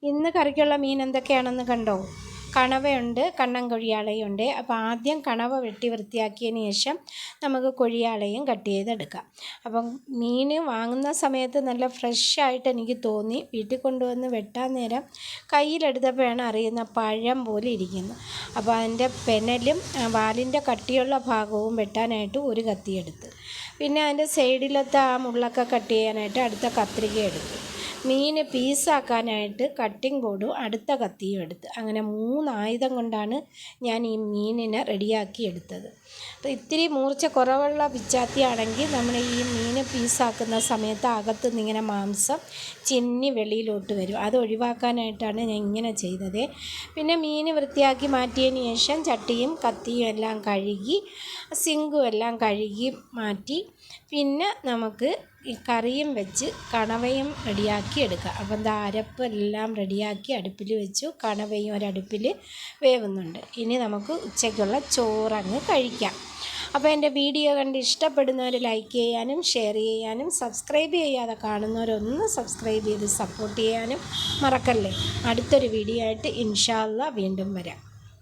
ഇന്ന് കറിക്കുള്ള മീൻ എന്തൊക്കെയാണെന്ന് കണ്ടോ? കണവയുണ്ട്, കണ്ണൻ കൊഴിയാളയുണ്ട്. അപ്പോൾ ആദ്യം കണവ വെട്ടി വൃത്തിയാക്കിയതിന് ശേഷം നമുക്ക് കൊഴിയാളയും കട്ട് ചെയ്തെടുക്കാം. അപ്പം മീൻ വാങ്ങുന്ന സമയത്ത് നല്ല ഫ്രഷായിട്ട് എനിക്ക് തോന്നി. വീട്ടിൽ കൊണ്ടുവന്ന് വെട്ടാൻ നേരം കയ്യിലെടുത്തപ്പോഴാണ് അറിയുന്ന പഴം പോലെ ഇരിക്കുന്നു. അപ്പോൾ അതിൻ്റെ പെനലും വാലിൻ്റെ കട്ടിയുള്ള ഭാഗവും വെട്ടാനായിട്ട് ഒരു കത്തിയെടുത്ത്, പിന്നെ അതിൻ്റെ സൈഡിലത്തെ ആ മുള്ളൊക്കെ കട്ട് ചെയ്യാനായിട്ട് അടുത്ത കത്രിക എടുത്തു, മീൻ പീസാക്കാനായിട്ട് കട്ടിംഗ് ബോർഡും അടുത്ത കത്തിയും എടുത്ത്, അങ്ങനെ 3 ആയുധം കൊണ്ടാണ് ഞാൻ ഈ മീനിനെ റെഡിയാക്കി എടുത്തത്. അപ്പോൾ ഇത്തിരി മൂർച്ച കുറവുള്ള പിച്ചാത്തിയാണെങ്കിൽ നമ്മൾ ഈ മീൻ പീസാക്കുന്ന സമയത്ത് അകത്തുനിന്ന് ഇങ്ങനെ മാംസം ചിന്നി വെളിയിലോട്ട് വരും. അത് ഒഴിവാക്കാനായിട്ടാണ് ഞാൻ ഇങ്ങനെ ചെയ്തത്. പിന്നെ മീൻ വൃത്തിയാക്കി മാറ്റിയതിന് ശേഷം ചട്ടിയും കത്തിയും എല്ലാം കഴുകി, സിങ്കും എല്ലാം കഴുകി മാറ്റി, പിന്നെ നമുക്ക് ഈ കറിയും വെച്ച് കണവയും റെഡിയാക്കി എടുക്കുക. അപ്പം എന്താ അരപ്പ് എല്ലാം റെഡിയാക്കി അടുപ്പിൽ വെച്ചു. കണവയും ഒരടുപ്പിൽ വേവുന്നുണ്ട്. ഇനി നമുക്ക് ഉച്ചയ്ക്കുള്ള ചോറങ്ങ് കഴിക്കാം. അപ്പോൾ എൻ്റെ വീഡിയോ കണ്ട് ഇഷ്ടപ്പെടുന്നവർ ലൈക്ക് ചെയ്യാനും ഷെയർ ചെയ്യാനും സബ്സ്ക്രൈബ് ചെയ്യാതെ കാണുന്നവരൊന്ന് സബ്സ്ക്രൈബ് ചെയ്ത് സപ്പോർട്ട് ചെയ്യാനും മറക്കല്ലേ. അടുത്തൊരു വീഡിയോ ആയിട്ട് ഇൻഷാ അല്ലാഹ് വീണ്ടും വരാം.